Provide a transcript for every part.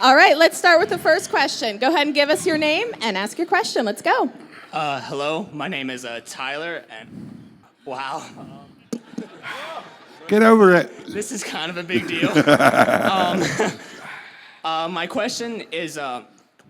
All right, let's start with the first question. Go ahead and give us your name and ask your question. Let's go. Hello, my name is Tyler, and wow, Get over it. this is kind of a big deal. My question is,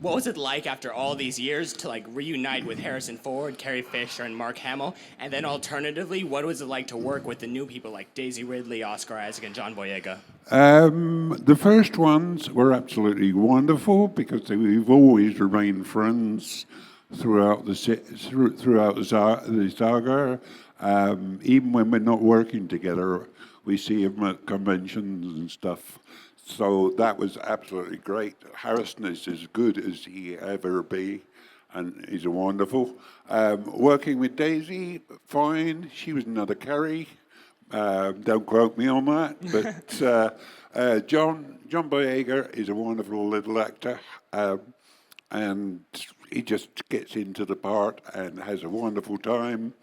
what was it like after all these years to like reunite with Harrison Ford, Carrie Fisher, and Mark Hamill? And then alternatively, what was it like to work with the new people like Daisy Ridley, Oscar Isaac, and John Boyega? The first ones were absolutely wonderful because we've always remained friends throughout the saga. Even when we're not working together, we see him at conventions and stuff. So that was absolutely great. Harrison is as good as he ever be, and he's a wonderful. Working with Daisy, fine. She was another Carrie. Don't quote me on that, but John Boyega is a wonderful little actor, and he just gets into the part and has a wonderful time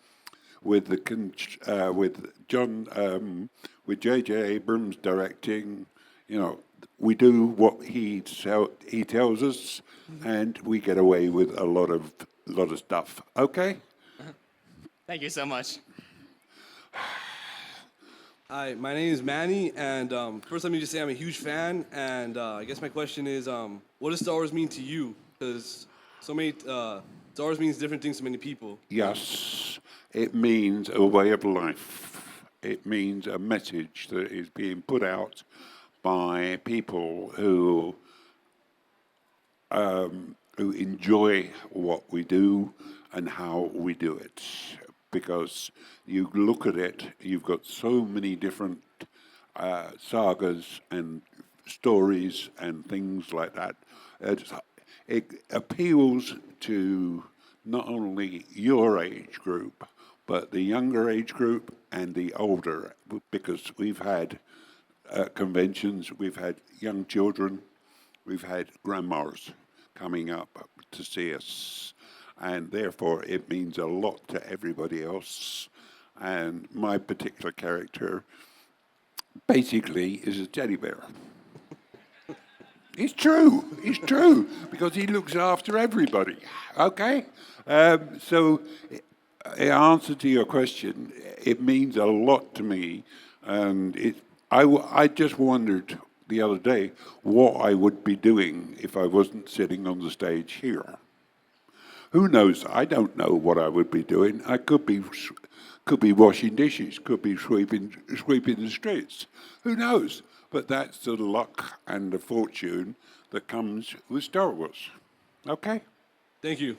with with J.J. Abrams directing. You know, we do what he tells us, and we get away with a lot of stuff. Okay. Thank you so much. Hi, my name is Manny, and first let me just say I'm a huge fan, and I guess my question is, what does Star Wars mean to you? Because Star Wars means different things to many people. Yes, it means a way of life. It means a message that is being put out by people who enjoy what we do and how we do it. Because you look at it, you've got so many different sagas and stories and things like that. It appeals to not only your age group, but the younger age group and the older, because we've had conventions, we've had young children, we've had grandmas coming up to see us, and therefore it means a lot to everybody else. And my particular character basically is a teddy bear. It's true, because he looks after everybody, okay? So in answer to your question, it means a lot to me, and I just wondered the other day what I would be doing if I wasn't sitting on the stage here. Who knows? I don't know what I would be doing. I could be washing dishes, could be sweeping the streets. Who knows? But that's the luck and the fortune that comes with Star Wars. Okay? Thank you.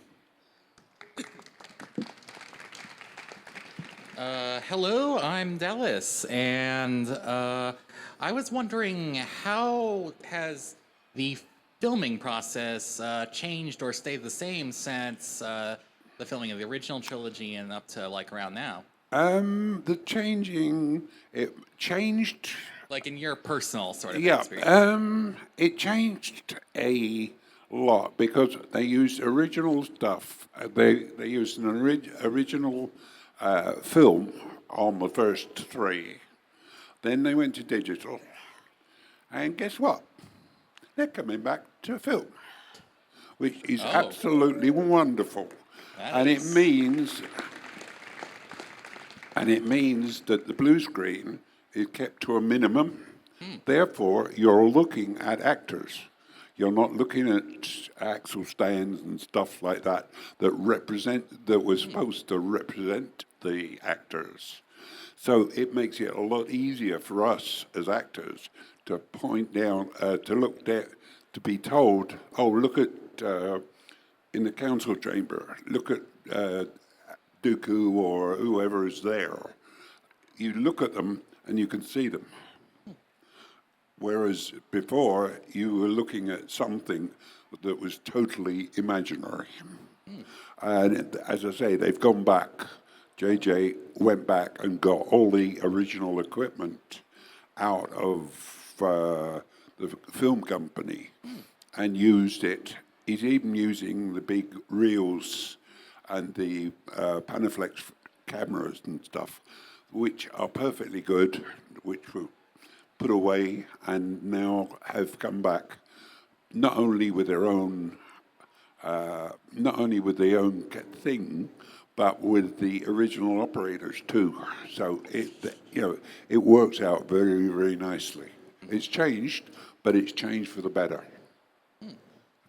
Hello, I'm Dallas, and I was wondering, how has the filming process changed or stayed the same since the filming of the original trilogy and up to like around now? It changed. Like in your personal sort of experience. It changed a lot because they used original stuff. They used an original film on the first three. Then they went to digital, and guess what? They're coming back to film, which is absolutely wonderful, and it means that the blue screen is kept to a minimum. Therefore, you're looking at actors. You're not looking at axle stands and stuff like that that was supposed to represent the actors. So it makes it a lot easier for us as actors to point down, to look there, to be told, oh, look at in the council chamber, look at Dooku or whoever is there. You look at them and you can see them. Whereas before, you were looking at something that was totally imaginary. And as I say, they've gone back. JJ went back and got all the original equipment out of the film company and used it. He's even using the big reels and the Panaflex cameras and stuff, which are perfectly good, which were put away and now have come back not only with their own, thing, but with the original operators too. So it works out very, very nicely. It's changed, but it's changed for the better.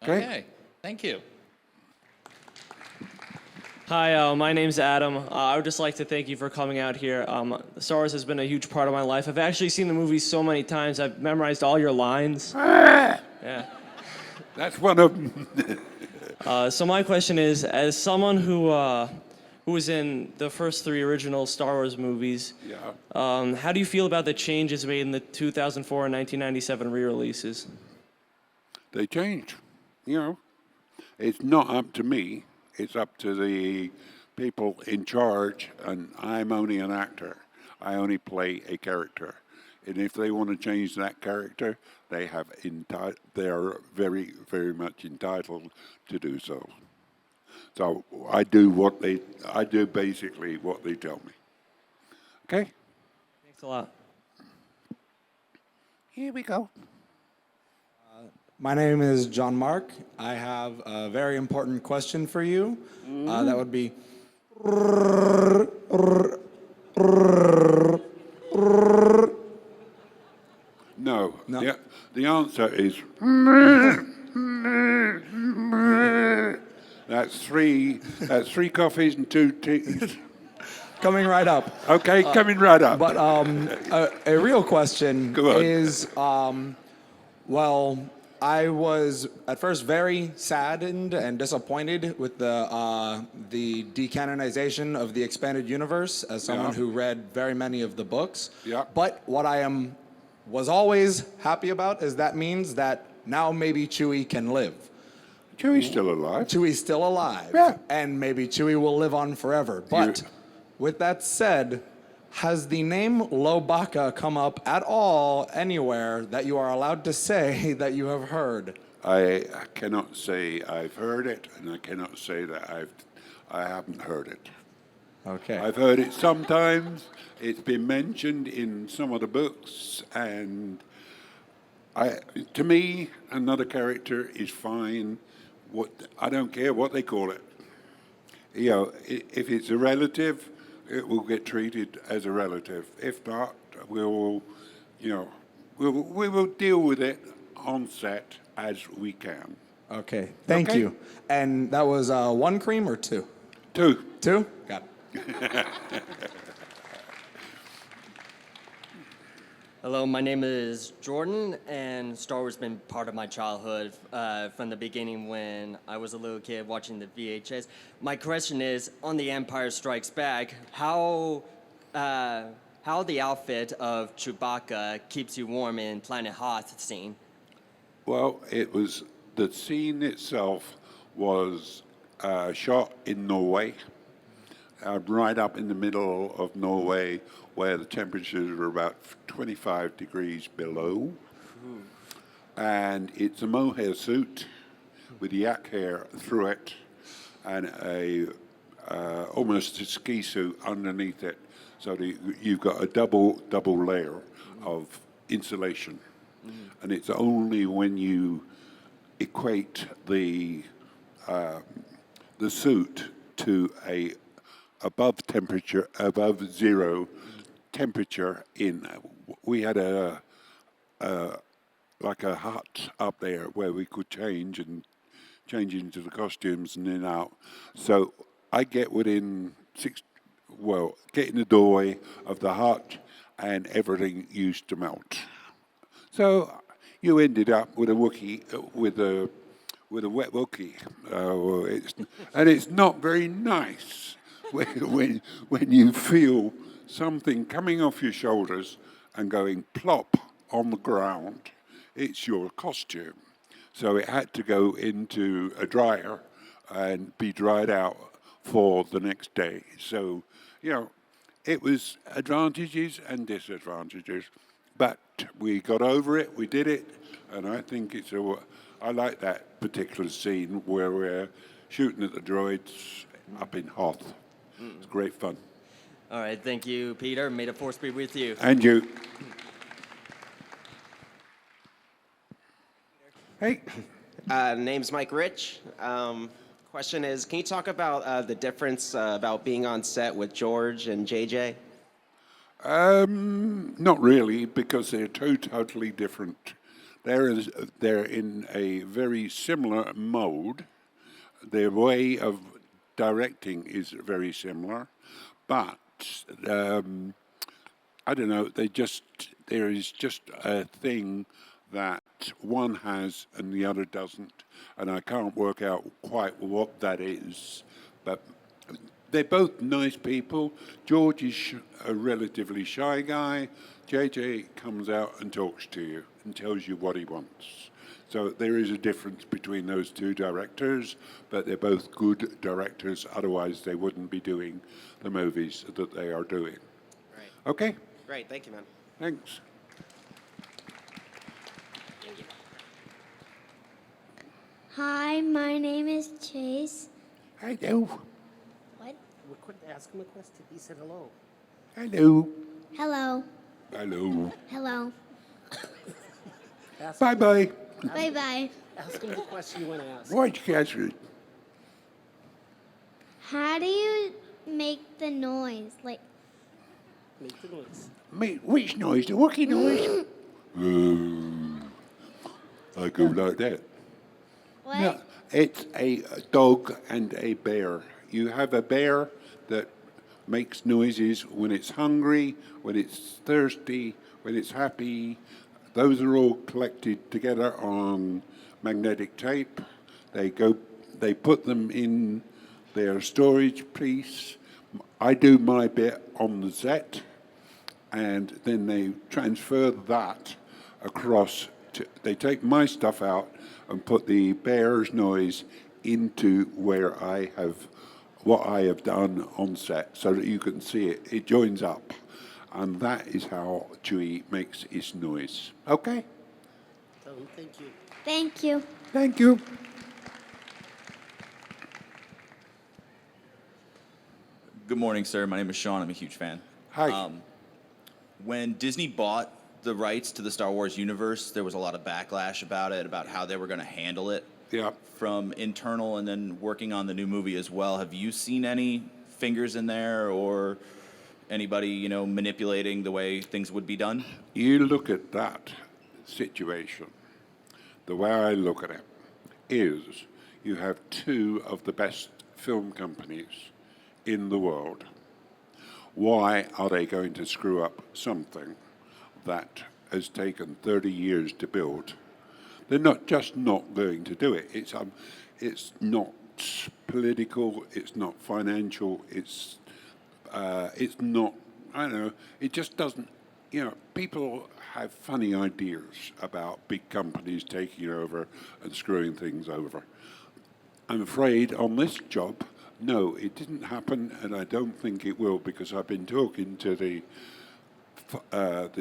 Okay. Thank you. Hi, my name's Adam. I would just like to thank you for coming out here. Star Wars has been a huge part of my life. I've actually seen the movie so many times. I've memorized all your lines. Yeah. That's one of them. So my question is, as someone who was in the first 3 original Star Wars movies, how do you feel about the changes made in the 2004 and 1997 re-releases? They change. It's not up to me. It's up to the people in charge, and I'm only an actor. I only play a character. And if they want to change that character, they are very, very much entitled to do so. So I do basically what they tell me. Okay? Thanks a lot. Here we go. My name is John Mark. I have a very important question for you. That would be... No. No. The answer is... That's three coffees and 2 teas. Coming right up. Okay, coming right up. But a real question Go on. is, I was at first very saddened and disappointed with the decanonization of the expanded universe as someone who read very many of the books. Yeah. But what I was always happy about is that means that now maybe Chewie can live. Chewie's still alive. Chewie's still alive. Yeah. And maybe Chewie will live on forever. But with that said, has the name Chewbacca come up at all anywhere that you are allowed to say that you have heard? I cannot say I've heard it, and I cannot say that I haven't heard it. Okay. I've heard it sometimes. It's been mentioned in some of the books, and to me, another character is fine. I don't care what they call it. If it's a relative, it will get treated as a relative. If not, we will deal with it on set as we can. Okay. Thank you. And that was 1 cream or 2? 2. 2? Got it. Hello, my name is Jordan, and Star Wars has been part of my childhood from the beginning when I was a little kid watching the VHS. My question is, on The Empire Strikes Back, how the outfit of Chewbacca keeps you warm in Planet Hoth scene? Well, the scene itself was shot in Norway, right up in the middle of Norway, where the temperatures are about 25 degrees below. And it's a mohair suit with yak hair through it and almost a ski suit underneath it. So you've got a double layer of insulation. And it's only when you equate the suit to above zero temperature we had a hut up there where we could change into the costumes and then out. So I get within get in the doorway of the hut and everything used to melt. So you ended up with a Wookiee, with a wet Wookiee. And it's not very nice when you feel something coming off your shoulders and going plop on the ground. It's your costume. So it had to go into a dryer and be dried out for the next day. So, it was advantages and disadvantages. But we got over it, we did it, and I think I like that particular scene where we're shooting at the droids up in Hoth. It's great fun. All right, thank you, Peter. May the Force be with you. And you. Hey. Name's Mike Rich. Question is, can you talk about the difference about being on set with George and JJ? Not really, because they're totally different. They're in a very similar mode. Their way of directing is very similar, but I don't know. There is just a thing that one has and the other doesn't, and I can't work out quite what that is. But they're both nice people. George is a relatively shy guy. JJ comes out and talks to you and tells you what he wants. So there is a difference between those two directors, but they're both good directors. Otherwise, they wouldn't be doing the movies that they are doing. Right. Okay? Great, thank you, man. Thanks. Hi, my name is Chase. Hello. What? We couldn't ask him a question. He said hello. Hello. Hello. Hello. Hello. Bye-bye. Bye-bye. Ask him the question you want to ask. Watch Catherine. How do you make the noise? Like, Make the noise. Which noise? The Wookiee noise? I go like that. what? No, it's a dog and a bear. You have a bear that makes noises when it's hungry, when it's thirsty, when it's happy. Those are all collected together on magnetic tape. They put them in their storage piece. I do my bit on the set, and then they transfer that across they take my stuff out and put the bear's noise into what I have done on set so that you can see it. It joins up. And that is how Chewie makes his noise. Okay? Tell him thank you. Thank you. Thank you. Good morning, sir. My name is Sean. I'm a huge fan. Hi. When Disney bought the rights to the Star Wars universe, there was a lot of backlash about it, about how they were going to handle it. Yeah. From internal and then working on the new movie as well. Have you seen any fingers in there or anybody, manipulating the way things would be done? You look at that situation, the way I look at it is you have two of the best film companies in the world. Why are they going to screw up something that has taken 30 years to build? They're not going to do it. It's not political. It's not financial. It's not. I don't know. It just doesn't. People have funny ideas about big companies taking over and screwing things over. I'm afraid on this job, no, it didn't happen, and I don't think it will, because I've been talking to the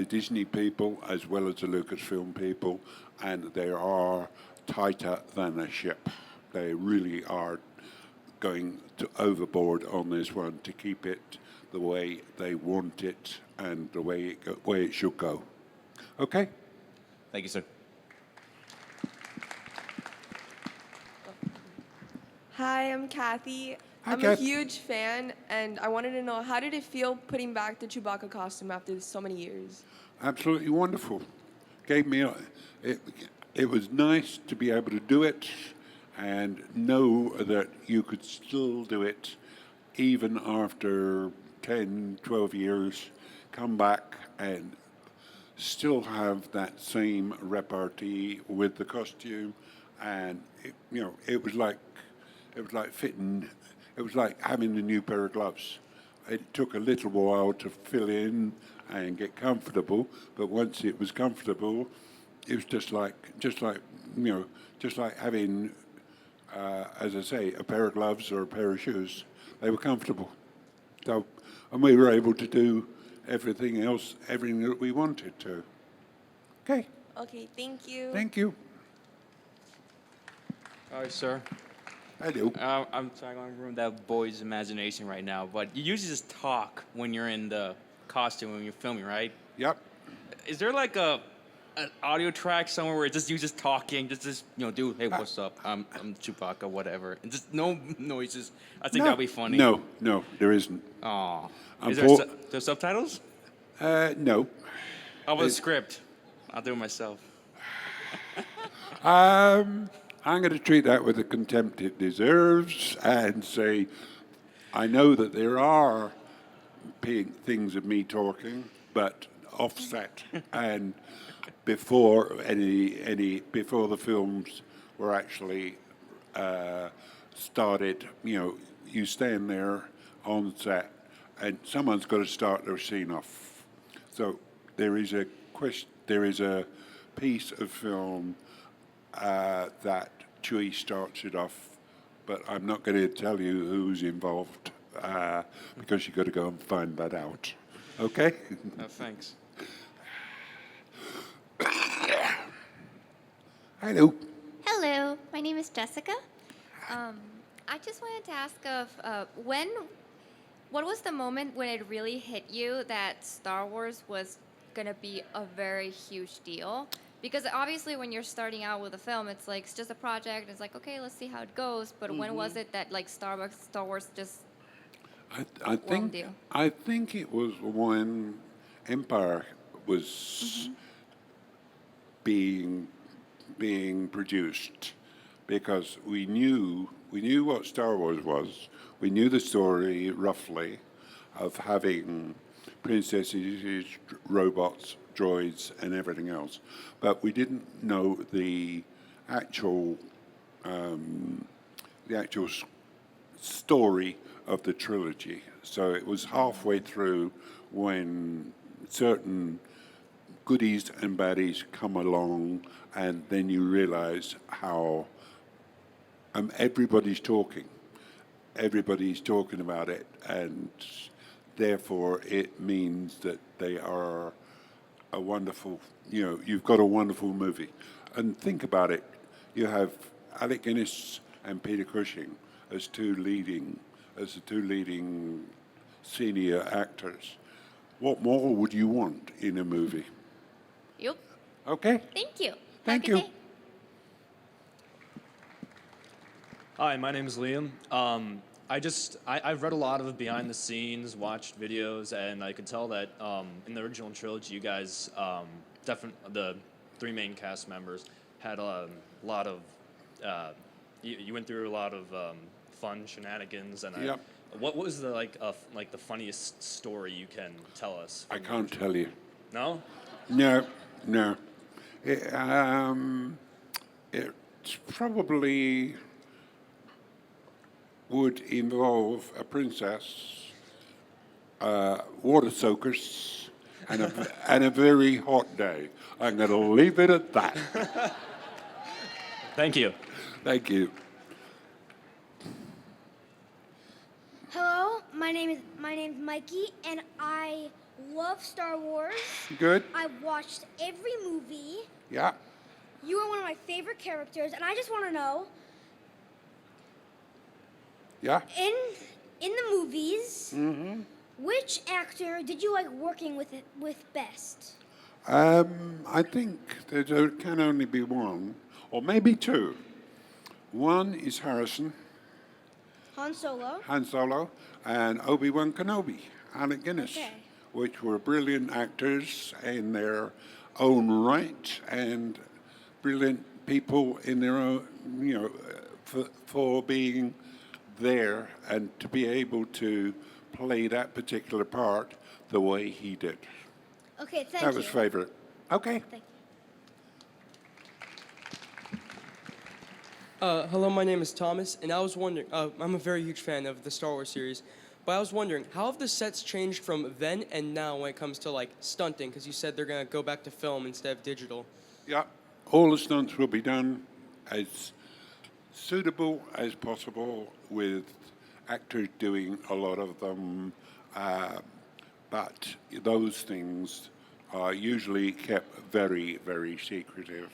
Disney people as well as the Lucasfilm people, and they are tighter than a ship. They really are going overboard on this one to keep it the way they want it and the way it should go. Okay? Thank you, sir. Hi, I'm Kathy. Hi, I'm Kath. a huge fan, and I wanted to know, how did it feel putting back the Chewbacca costume after so many years? Absolutely wonderful. It was nice to be able to do it and know that you could still do it even after 10, 12 years, come back and still have that same repartee with the costume, and it was like fitting. It was like having a new pair of gloves. It took a little while to fill in and get comfortable, but once it was comfortable, it was just like having, as I say, a pair of gloves or a pair of shoes. They were comfortable. So, and we were able to do everything that we wanted to. Okay. Okay, thank you. Thank you. Hi, sir. Hello. I'm trying to ruin that boy's imagination right now, but you usually just talk when you're in the costume when you're filming, right? Yep. Is there like a an audio track somewhere where it's just you just talking, just dude, hey, what's up? I'm Chewbacca, whatever, and just no noises. I think that'd be funny. No, there isn't. Aw. I'm Is there, there's subtitles? No. How about a script? I'll do it myself. I'm going to treat that with the contempt it deserves and say, I know that there are things of me talking, but offset and before before the films were actually started. You stand there on set, and someone's got to start their scene off. So there is a piece of film that Chewie starts it off, but I'm not going to tell you who's involved because you've got to go and find that out. Okay? Thanks. Hello. Hello, my name is Jessica. I just wanted to ask what was the moment when it really hit you that Star Wars was going to be a very huge deal? Because obviously when you're starting out with a film, it's like it's just a project. It's like, okay, let's see how it goes. But when was it that like Star Wars just whelmed you? I think it was when Empire was being produced, because we knew what Star Wars was. We knew the story roughly of having princesses, robots, droids, and everything else, but we didn't know the actual story of the trilogy. So it was halfway through when certain goodies and baddies come along, and then you realize how everybody's talking about it, and therefore it means that they are a wonderful, you've got a wonderful movie. And think about it, you have Alec Guinness and Peter Cushing as the two leading senior actors. What more would you want in a movie? Yep. Okay. Thank you. Thank you. Hi, my name is Liam. I've read a lot of behind the scenes, watched videos, and I could tell that in the original trilogy, you guys, the three main cast members, had a lot of, you went through a lot of fun shenanigans, and Yep. what was the the funniest story you can tell us? I can't tell you. No? No. It's probably would involve a princess, water soakers, and a very hot day. I'm going to leave it at that. Thank you. Thank you. Hello, my name's Mikey, and I love Star Wars. Good. I've watched every movie. Yeah. You are one of my favorite characters, and I just want to know. Yeah. In the movies, which actor did you like working with best? I think there can only be one, or maybe two. One is Harrison, Han Solo. Han Solo, and Obi-Wan Kenobi, Alec Guinness, which were brilliant actors in their own right and brilliant people in their own, for being there and to be able to play that particular part the way he did. Okay, thank you. That was favorite. Okay. Thank Hello, my name is Thomas, and I was wondering, I'm a very huge fan of the Star Wars series, but I was wondering, how have the sets changed from then and now when it comes to like stunting? Because you said they're going to go back to film instead of digital. Yeah, all the stunts will be done as suitable as possible, with actors doing a lot of them, but those things are usually kept very, very secretive.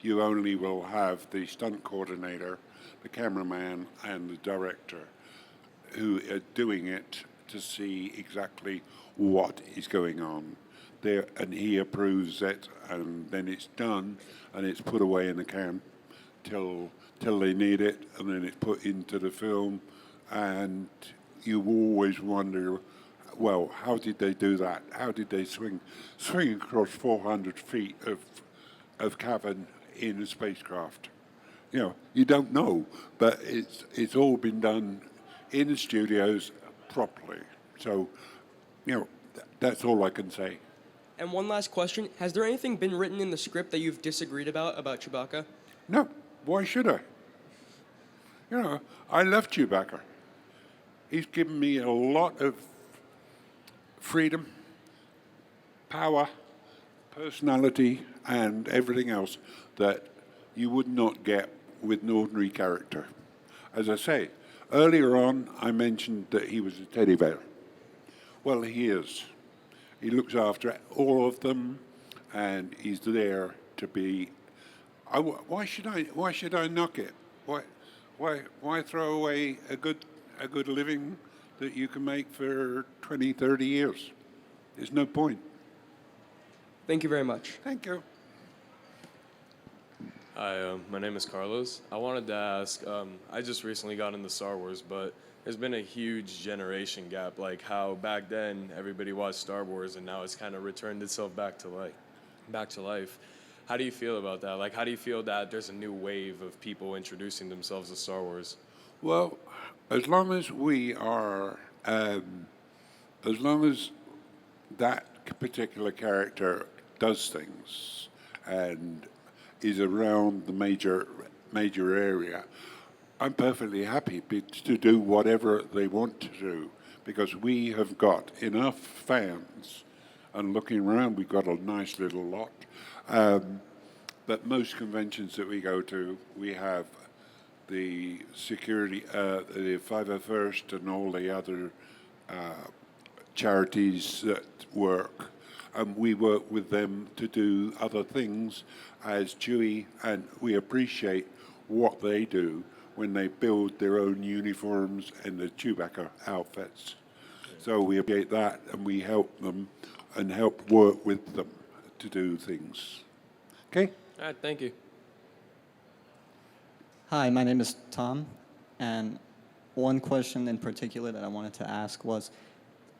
You only will have the stunt coordinator, the cameraman, and the director who are doing it to see exactly what is going on. there, and he approves it, and then it's done, and it's put away in the can till they need it, and then it's put into the film, and you always wonder, well, how did they do that? How did they swing across 400 feet of cavern in a spacecraft? You know, you don't know, but it's all been done in the studios properly. So, you know, that's all I can say. And one last question: has there anything been written in the script that you've disagreed about Chewbacca? No, why should I? You know, I love Chewbacca. He's given me a lot of freedom, power, personality, and everything else that you would not get with an ordinary character. As I say, earlier on I mentioned that he was a teddy bear. Well, he is. He looks after all of them, and he's there to be. Why should I knock it? Why throw away a good living that you can make for 20, 30 years? There's no point. Thank you very much. Thank you. Hi, my name is Carlos. I wanted to ask, I just recently got into Star Wars, but there's been a huge generation gap, like how back then everybody watched Star Wars and now it's kind of returned itself back to life. How do you feel about that? Like, how do you feel that there's a new wave of people introducing themselves to Star Wars? Well, as long as we are, as long as that particular character does things and is around the major area, I'm perfectly happy to do whatever they want to do, because we have got enough fans, and looking around, we've got a nice little lot. But most conventions that we go to, we have the security, the 501st and all the other charities that work, and we work with them to do other things as Chewie, and we appreciate what they do when they build their own uniforms and the Chewbacca outfits. So we appreciate that, and we help them and help work with them to do things. Okay? All right, thank you. Hi, my name is Tom, and one question in particular that I wanted to ask was,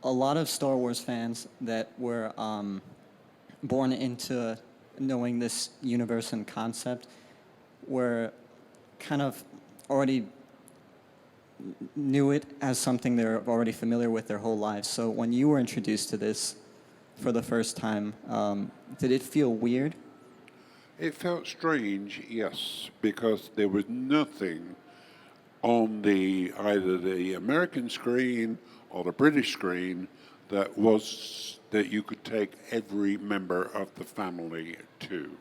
a lot of Star Wars fans that were born into knowing this universe and concept were kind of already knew it as something they're already familiar with their whole lives. So when you were introduced to this for the first time, did it feel weird? It felt strange, yes, because there was nothing on either the American screen or the British screen that you could take every member of the family to.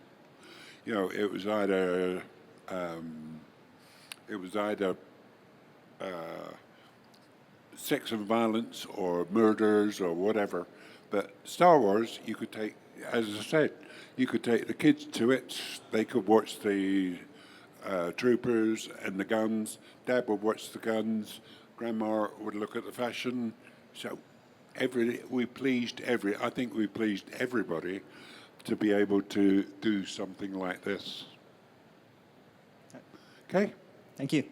You know, it was either sex and violence or murders or whatever. But Star Wars, you could take, as I said, you could take the kids to it. They could watch the troopers and the guns. Dad would watch the guns. Grandma would look at the fashion. So I think we pleased everybody to be able to do something like this. Okay? Thank you.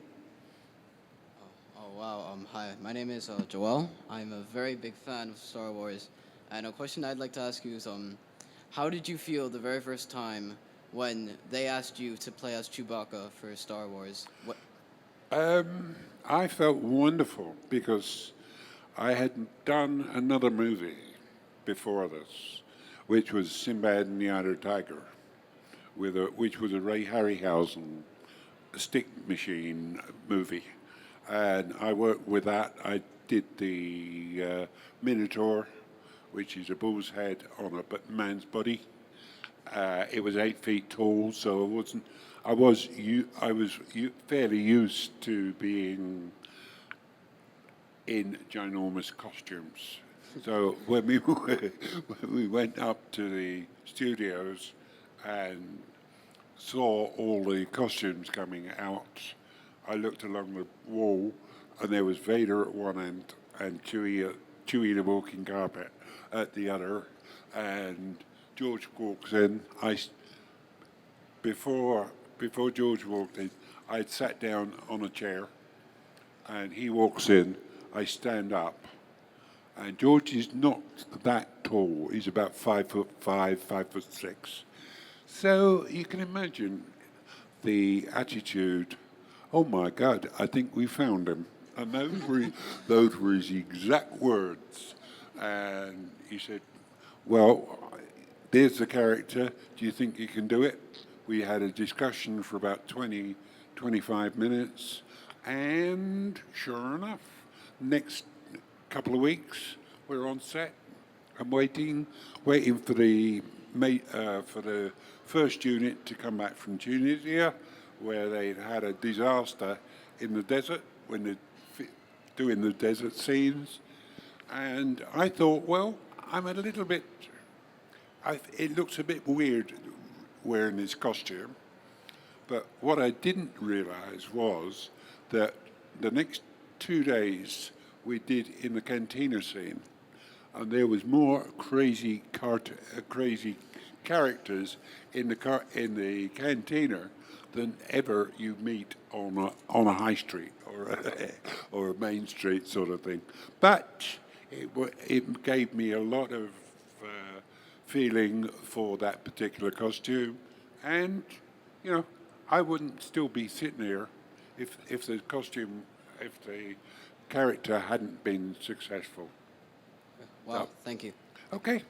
Oh, wow. Hi, my name is Joel. I'm a very big fan of Star Wars. And a question I'd like to ask you is, how did you feel the very first time when they asked you to play as Chewbacca for Star Wars? I felt wonderful because I had done another movie before this, which was Sinbad and the Outer Tiger, which was a Ray Harryhausen stick machine movie. And I worked with that. I did the Minotaur, which is a bull's head on a man's body. It was 8 feet tall, so I was fairly used to being in ginormous costumes. So when we went up to the studios and saw all the costumes coming out, I looked along the wall, and there was Vader at one end and Chewie the walking carpet at the other, and George walks in. Before George walked in, I'd sat down on a chair, and he walks in. I stand up, and George is not that tall. He's about 5'5", 5'6". So you can imagine the attitude. Oh my God! I think we found him. And those were his exact words. And he said, "Well, there's the character. Do you think you can do it?" We had a discussion for about 20, 25 minutes. And sure enough, next couple of weeks, we're on set. I'm waiting for the first unit to come back from Tunisia, where they'd had a disaster in the desert when they're doing the desert scenes. And I thought, well, I'm a little bit, it looks a bit weird wearing this costume. But what I didn't realize was that the next 2 days we did in the cantina scene, and there was more crazy characters in the cantina than ever you meet on a high street or a main street sort of thing. But it gave me a lot of feeling for that particular costume, and you know, I wouldn't still be sitting here if the character hadn't been successful. Wow, So, thank you. okay.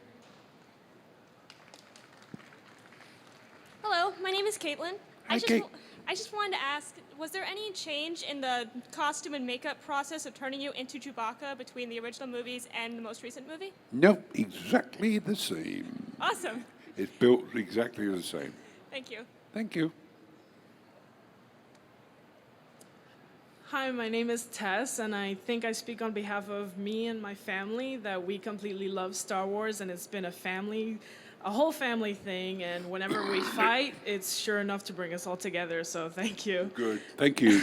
Hello, my name is Caitlin. Hi, Kate. I just wanted to ask, was there any change in the costume and makeup process of turning you into Chewbacca between the original movies and the most recent movie? Nope, exactly the same. Awesome. It's built exactly the same. Thank you. Thank you. Hi, my name is Tess, and I think I speak on behalf of me and my family that we completely love Star Wars, and it's been a whole family thing, and whenever we fight, it's sure enough to bring us all together, so thank you. Good, thank you.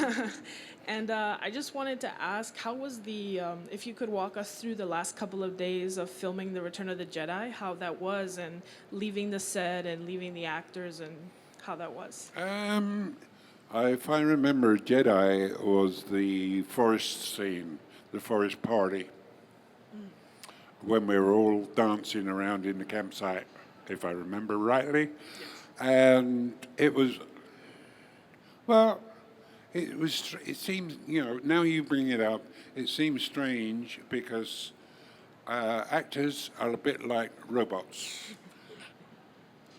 And I just wanted to ask, how was if you could walk us through the last couple of days of filming The Return of the Jedi, how that was, and leaving the set and leaving the actors, and how that was? If I remember, Jedi was the forest scene, the forest party, when we were all dancing around in the campsite, if I remember rightly. And it was, well, it seems, now you bring it up, it seems strange because actors are a bit like robots.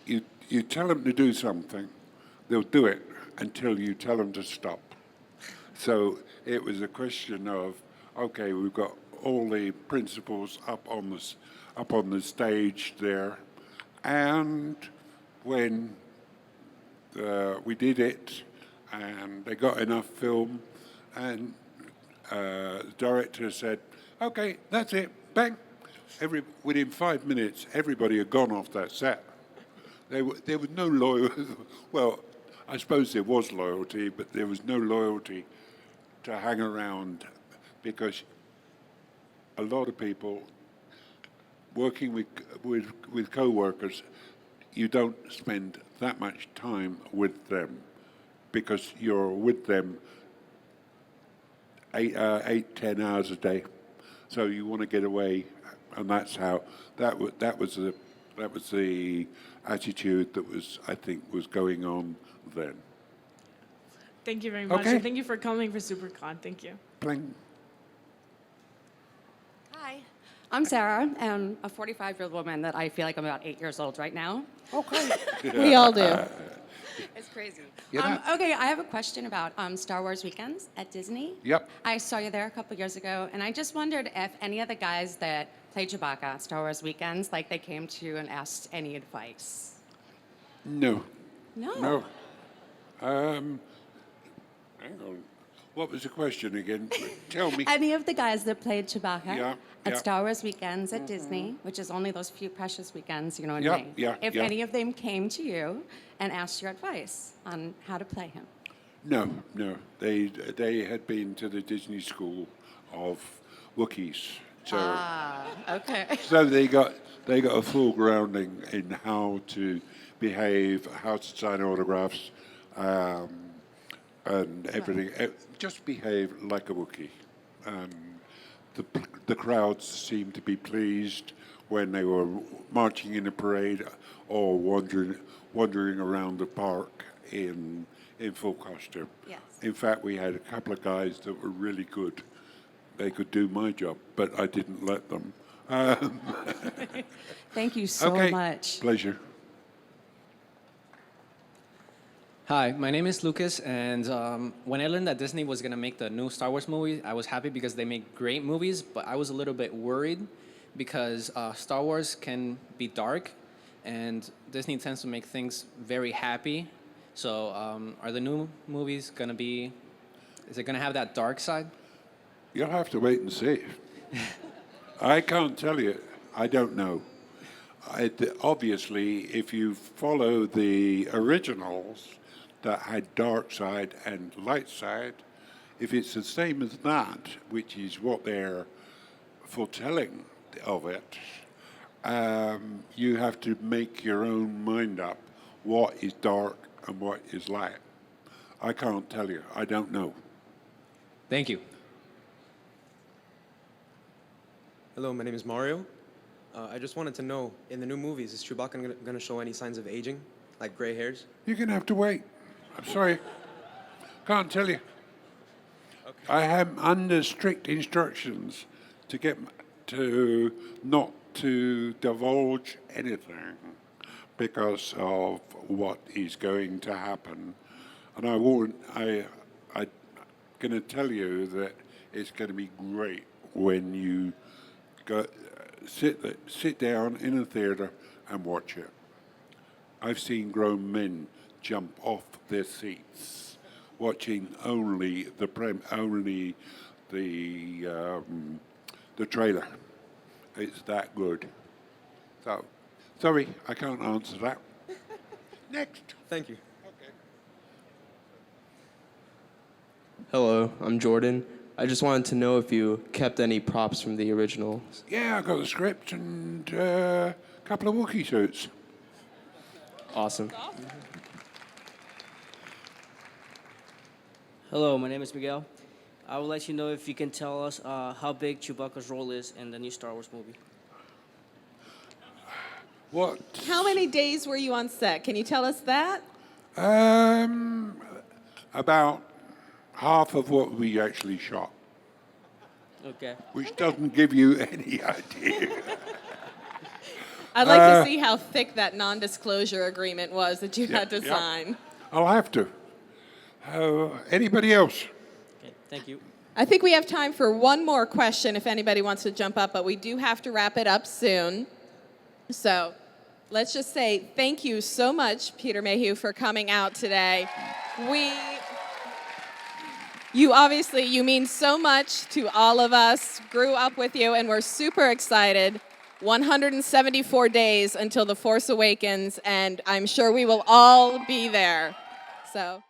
You tell them to do something, they'll do it until you tell them to stop. So it was a question of, okay, we've got all the principals up on the stage there, and when we did it, and they got enough film, and the director said, okay, that's it, bang. Within 5 minutes, everybody had gone off that set. There was no loyalty. Well, I suppose there was loyalty, but there was no loyalty to hang around, because a lot of people working with co-workers, you don't spend that much time with them because you're with them 10 hours a day. So you want to get away, and that's how that was the attitude that I think was going on then. Thank you very much, Okay. and thank you for coming for SuperCon. Thank you. Pling. Hi, I'm Sarah. I'm a 45-year-old woman that I feel like I'm about 8 years old right now. Okay. We all do. It's crazy. You're not- Okay, I have a question about Star Wars weekends at Disney. Yep. I saw you there a couple years ago, and I just wondered if any of the guys that play Chewbacca at Star Wars weekends, like they came to you and asked any advice. No. No. Hang on. What was the question again? Tell me. Any of the guys that played Chewbacca Yeah, at yeah. Star Wars weekends at Disney, which is only those few precious weekends, in Yeah, May. yeah, If yeah. any of them came to you and asked your advice on how to play him. No. They had been to the Disney School of Wookiees. So, Okay. so they got they got a full grounding in how to behave, how to sign autographs, and everything. Just behave like a Wookiee. The crowds seemed to be pleased when they were marching in a parade or wandering around the park in full costume. Yes. In fact, we had a couple of guys that were really good. They could do my job, but I didn't let them. Thank you so okay. much. Pleasure. Hi, my name is Lucas, and when I learned that Disney was going to make the new Star Wars movie, I was happy because they make great movies, but I was a little bit worried because Star Wars can be dark, and Disney tends to make things very happy. So are the new movies going to be, is it going to have that dark side? You'll have to wait and see. I can't tell you. I don't know. Obviously, if you follow the originals that had dark side and light side, if it's the same as that, which is what they're foretelling of it, you have to make your own mind up what is dark and what is light. I can't tell you. I don't know. Thank you. Hello, my name is Mario. I just wanted to know, in the new movies, is Chewbacca going to show any signs of aging, like gray hairs? You're going to have to wait. I'm sorry. Can't tell you. Okay. I am under strict instructions to get to not to divulge anything because of what is going to happen. And I'm going to tell you that it's going to be great when you go sit down in a theater and watch it. I've seen grown men jump off their seats watching only the trailer. It's that good. So, sorry, I can't answer that. Next. Thank you. Hello, I'm Jordan. I just wanted to know if you kept any props from the original. Yeah, I got the script and a couple of Wookiee suits. Awesome. Hello, my name is Miguel. I would like to know if you can tell us how big Chewbacca's role is in the new Star Wars movie. What? How many days were you on set? Can you tell us that? About half of what we actually shot. Okay. Which doesn't give you any idea. I'd like to see how thick that non-disclosure agreement was that you had to yeah. sign. I'll have to. Anybody else? Okay, thank you. I think we have time for one more question if anybody wants to jump up, but we do have to wrap it up soon. So let's just say thank you so much, Peter Mayhew, for coming out today. You mean so much to all of us, grew up with you, and we're super excited. 174 days until The Force Awakens, and I'm sure we will all be there. So.